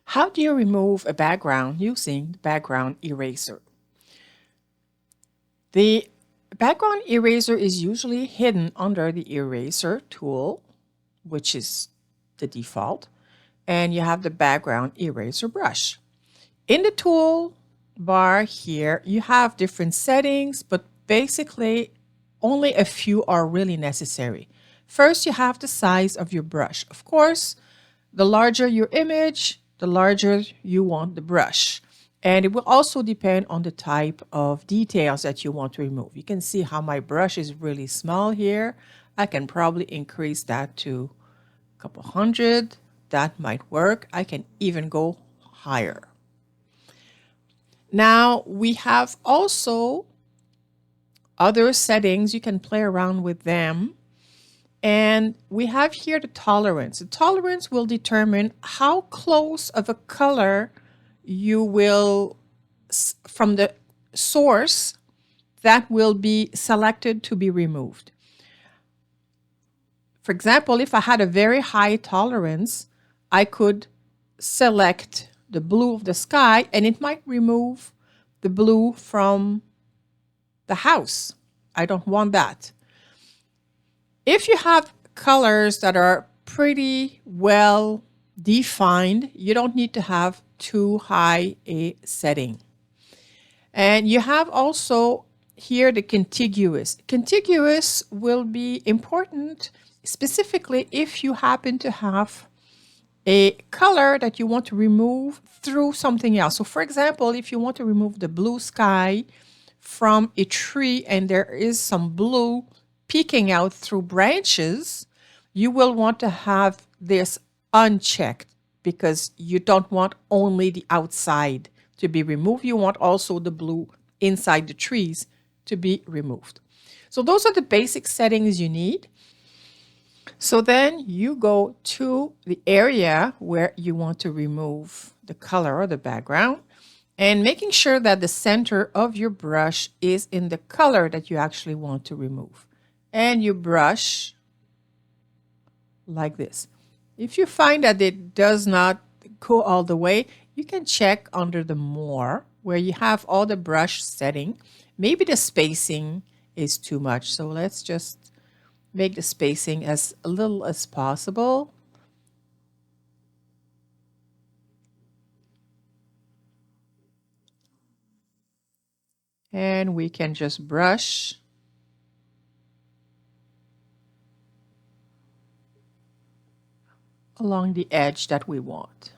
How do you remove a background using the background eraser? The background eraser is usually hidden under the eraser tool, which is the default, and you have the background eraser brush. In the tool bar here, you have different settings, but basically only a few are really necessary. First, you have the size of your brush. Of course, the larger your image, the larger you want the brush. And it will also depend on the type of details that you want to remove. You can see how my brush is really small here. I can probably increase that to a couple hundred. That might work. I can even go higher. Now we have also other settings. You can play around with them. And we have here the tolerance. The tolerance will determine how close of a color you will, from the source, that will be selected to be removed. For example, if I had a very high tolerance, I could select the blue of the sky and it might remove the blue from the house. I don't want that. If you have colors that are pretty well defined, you don't need to have too high a setting. And you have also here the contiguous. Contiguous will be important specifically if you happen to have a color that you want to remove through something else. So for example, if you want to remove the blue sky from a tree and there is some blue peeking out through branches, you will want to have this unchecked because you don't want only the outside to be removed. You want also the blue inside the trees to be removed. So those are the basic settings you need. So then you go to the area where you want to remove the color or the background and making sure that the center of your brush is in the color that you actually want to remove. And you brush like this. If you find that it does not go all the way, you can check under the more where you have all the brush setting. Maybe the spacing is too much. So let's just make the spacing as little as possible. And we can just brush along the edge that we want.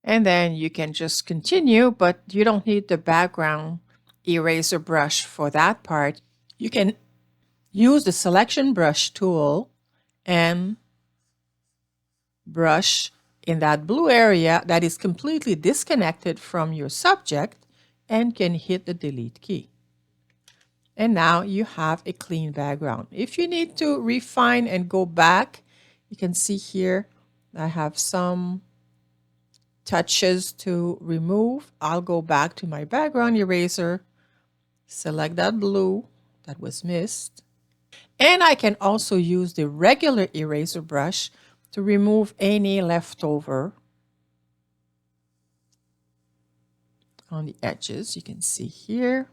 And then you can just continue, but you don't need the background eraser brush for that part. You can use the selection brush tool and brush in that blue area that is completely disconnected from your subject and can hit the delete key. And now you have a clean background. If you need to refine and go back, you can see here I have some touches to remove. I'll go back to my background eraser, select that blue that was missed. And I can also use the regular eraser brush to remove any leftover on the edges. You can see here.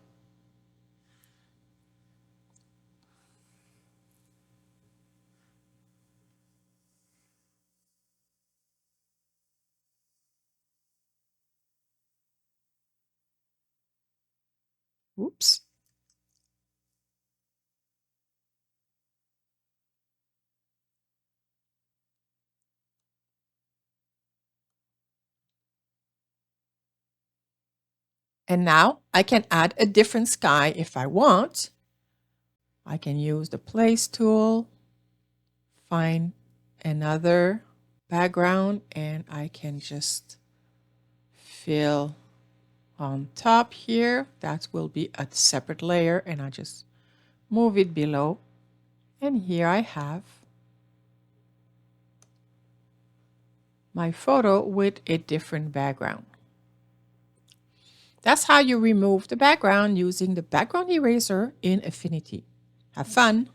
Oops. And now I can add a different sky if I want. I can use the place tool, find another background, and I can just fill on top here. That will be a separate layer, and I just move it below, and here I have my photo with a different background. That's how you remove the background using the background eraser in Affinity. Have fun!